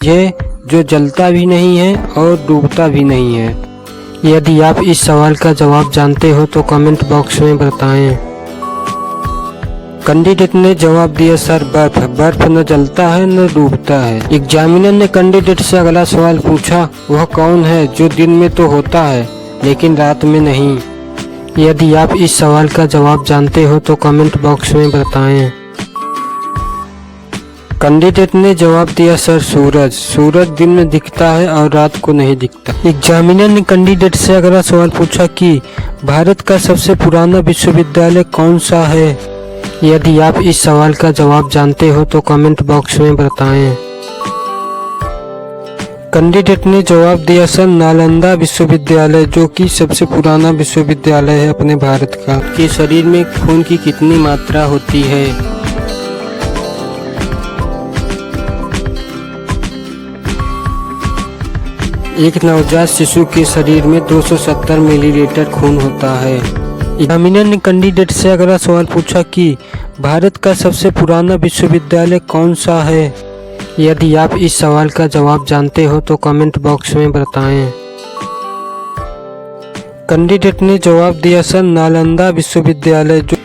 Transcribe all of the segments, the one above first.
है जो जलता भी नहीं है और डूबता भी नहीं है। यदि आप इस सवाल का जवाब जानते हो तो कमेंट बॉक्स में बताएं। कैंडिडेट ने जवाब दिया सर बर्फ। बर्फ न जलता है न डूबता है। एग्जामिनर ने कैंडिडेट से अगला सवाल पूछा, वह कौन है जो दिन में तो होता है लेकिन रात में नहीं। यदि आप इस सवाल का जवाब जानते हो तो कमेंट बॉक्स में बताएं। कैंडिडेट ने जवाब दिया सर सूरज। सूरज दिन में दिखता है और रात को नहीं दिखता। एग्जामिनर ने कैंडिडेट से अगला सवाल पूछा कि भारत का सबसे पुराना विश्वविद्यालय कौन सा है। यदि आप इस सवाल का जवाब जानते हो तो कमेंट बॉक्स में बताएं। कैंडिडेट ने जवाब दिया सर नालंदा विश्वविद्यालय, जो कि सबसे पुराना विश्वविद्यालय है अपने भारत का। के शरीर में खून की कितनी मात्रा होती है। एक नवजात शिशु के शरीर में 270 मिलीलीटर खून होता है। एग्जामिनर ने कैंडिडेट से अगला सवाल पूछा कि भारत का सबसे पुराना विश्वविद्यालय कौन सा है। यदि आप इस सवाल का जवाब जानते हो तो कमेंट बॉक्स में बताएं। कैंडिडेट ने जवाब दिया सर नालंदा विश्वविद्यालय, जो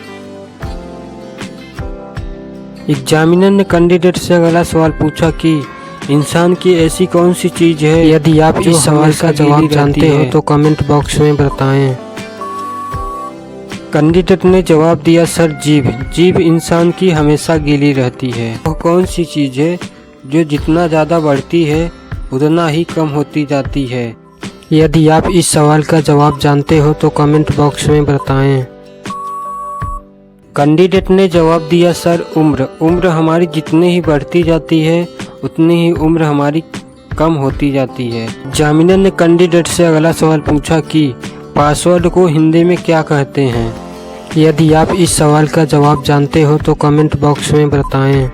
एग्जामिनर ने कैंडिडेट से अगला सवाल पूछा कि इंसान की ऐसी कौन सी चीज है। यदि आप इस सवाल का जवाब जानते हो तो कमेंट बॉक्स में बताएं। कैंडिडेट ने जवाब दिया सर जीभ। जीभ इंसान की हमेशा गीली रहती है। वह कौन सी चीज है जो जितना ज़्यादा बढ़ती है उतना ही कम होती जाती है। यदि आप इस सवाल का जवाब जानते हो तो कमेंट बॉक्स में बताएं। कैंडिडेट ने जवाब दिया सर उम्र। उम्र हमारी जितनी ही बढ़ती जाती है उतनी ही उम्र हमारी कम होती जाती है। एग्जामिनर ने कैंडिडेट से अगला सवाल पूछा कि पासवर्ड को हिंदी में क्या कहते हैं। यदि आप इस सवाल का जवाब जानते हो तो कमेंट बॉक्स में बताएं।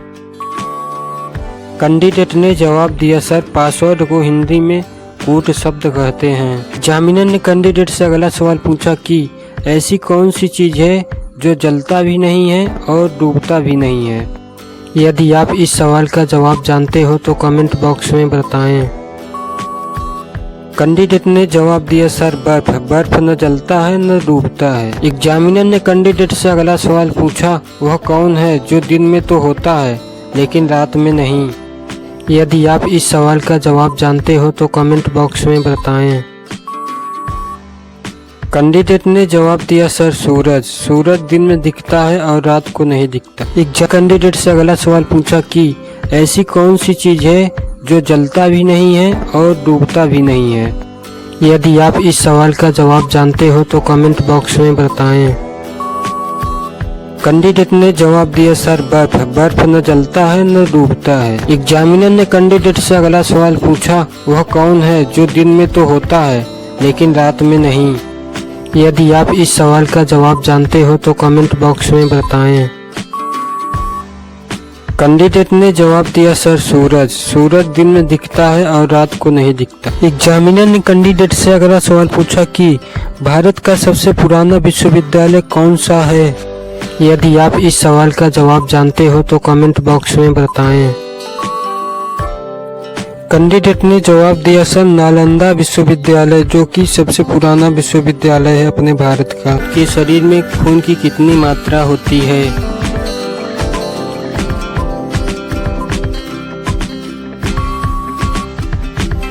कैंडिडेट ने जवाब दिया सर पासवर्ड को हिंदी में कूट शब्द कहते हैं। एग्जामिनर ने कैंडिडेट से अगला सवाल पूछा कि ऐसी कौन सी चीज है जो जलता भी नहीं है और डूबता भी नहीं है। यदि आप इस सवाल का जवाब जानते हो तो कमेंट बॉक्स में बताएं। कैंडिडेट ने जवाब दिया सर बर्फ। बर्फ न जलता है न डूबता है। एग्जामिनर ने कैंडिडेट से अगला सवाल पूछा, वह कौन है जो दिन में तो होता है लेकिन रात में नहीं। यदि आप इस सवाल का जवाब जानते हो तो कमेंट बॉक्स में बताएं। कैंडिडेट ने जवाब दिया सर सूरज। सूरज दिन में दिखता है और रात को नहीं दिखता। कैंडिडेट से अगला सवाल पूछा कि ऐसी कौन सी चीज है जो जलता भी नहीं है और डूबता भी नहीं है। यदि आप इस सवाल का जवाब जानते हो तो कमेंट बॉक्स में बताएं। कैंडिडेट ने जवाब दिया सर बर्फ। बर्फ न जलता है न डूबता है। एग्जामिनर ने कैंडिडेट से अगला सवाल पूछा, वह कौन है जो दिन में तो होता है लेकिन रात में नहीं। यदि आप इस सवाल का जवाब जानते हो तो कमेंट बॉक्स में बताएं। कैंडिडेट ने जवाब दिया सर सूरज। सूरज दिन में दिखता है और रात को नहीं दिखता। एग्जामिनर ने कैंडिडेट से अगला सवाल पूछा कि भारत का सबसे पुराना विश्वविद्यालय कौन सा है। यदि आप इस सवाल का जवाब जानते हो तो कमेंट बॉक्स में बताएं। कैंडिडेट ने जवाब दिया सर नालंदा विश्वविद्यालय, जो कि सबसे पुराना विश्वविद्यालय है अपने भारत का। के शरीर में खून की कितनी मात्रा होती है।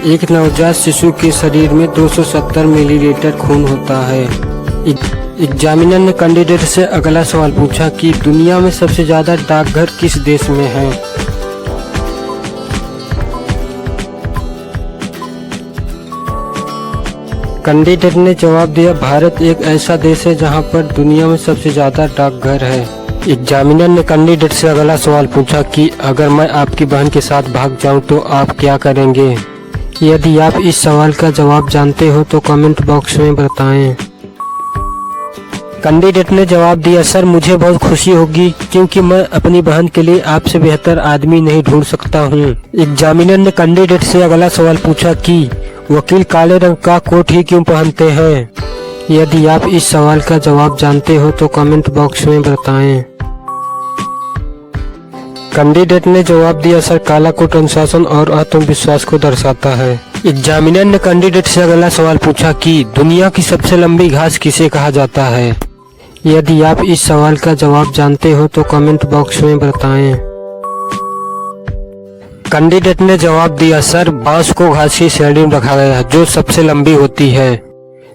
एक नवजात शिशु के शरीर में 270 मिलीलीटर खून होता है। एग्जामिनर ने कैंडिडेट से अगला सवाल पूछा कि दुनिया में सबसे ज़्यादा डाकघर किस देश में है। कैंडिडेट ने जवाब दिया भारत एक ऐसा देश है जहां पर दुनिया में सबसे ज़्यादा डाकघर है। एग्जामिनर ने कैंडिडेट से अगला सवाल पूछा कि अगर मैं आपकी बहन के साथ भाग जाऊं तो आप क्या करेंगे। यदि आप इस सवाल का जवाब जानते हो तो कमेंट बॉक्स में बताएं। कैंडिडेट ने जवाब दिया सर मुझे बहुत खुशी होगी क्योंकि मैं अपनी बहन के लिए आपसे बेहतर आदमी नहीं ढूंढ सकता हूं। एग्जामिनर ने कैंडिडेट से अगला सवाल पूछा कि वकील काले रंग का कोट ही क्यों पहनते हैं। यदि आप इस सवाल का जवाब जानते हो तो कमेंट बॉक्स में बताएं। कैंडिडेट ने जवाब दिया, सर काला कोट अनुशासन और आत्मविश्वास को दर्शाता है। एग्जामिनर ने कैंडिडेट से अगला सवाल पूछा कि दुनिया की सबसे लंबी घास किसे कहा जाता है। यदि आप इस सवाल का जवाब जानते हो तो कमेंट बॉक्स में बताएं। कैंडिडेट ने जवाब दिया, सर बांस को घास की श्रेणी में रखा गया है जो सबसे लंबी होती है।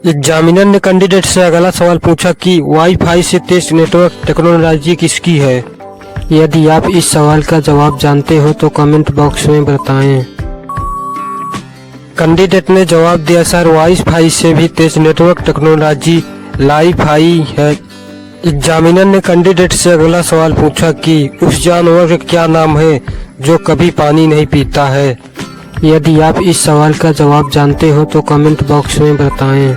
एग्जामिनर ने कैंडिडेट से अगला सवाल पूछा कि वाईफाई से तेज नेटवर्क टेक्नोलॉजी किसकी है। यदि आप इस सवाल का जवाब जानते हो तो कमेंट बॉक्स में बताएं। कैंडिडेट ने जवाब दिया, सर वाईफाई से भी तेज नेटवर्क टेक्नोलॉजी लाईफाई है। एग्जामिनर ने कैंडिडेट से अगला सवाल पूछा कि उस जानवर का क्या नाम है जो कभी पानी नहीं पीता है। यदि आप इस सवाल का जवाब जानते हो तो कमेंट बॉक्स में बताएं।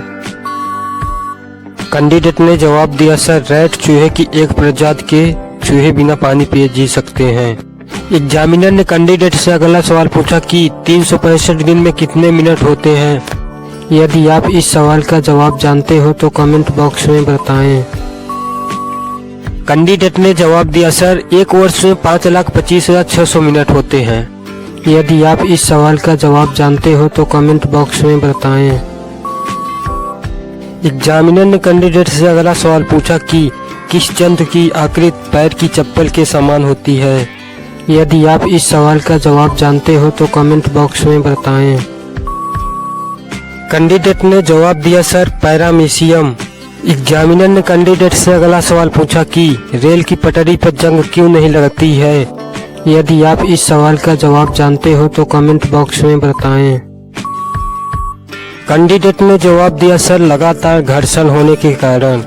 कैंडिडेट ने जवाब दिया, सर रैट चूहे की एक प्रजाति के चूहे बिना पानी पिए जी सकते हैं। एग्जामिनर ने कैंडिडेट से अगला सवाल पूछा कि 365 दिन में कितने मिनट होते हैं। यदि आप इस सवाल का जवाब जानते हो तो कमेंट बॉक्स में बताएं। कैंडिडेट ने जवाब दिया, सर एक वर्ष में 5,25,600 मिनट होते हैं। यदि आप इस सवाल का जवाब जानते हो तो कमेंट बॉक्स में बताएं। एग्जामिनर ने कैंडिडेट से अगला सवाल पूछा कि किस जंतु की आकृति पैर की चप्पल के समान होती है। यदि आप इस सवाल का जवाब जानते हो तो कमेंट बॉक्स में बताएं। कैंडिडेट ने जवाब दिया, सर पैरामीशियम। एग्जामिनर ने कैंडिडेट से अगला सवाल पूछा कि रेल की पटरी पर जंग क्यों नहीं लगती है। यदि आप इस सवाल का जवाब जानते हो तो कमेंट बॉक्स में बताएं। कैंडिडेट ने जवाब दिया, सर लगातार घर्षण होने के कारण।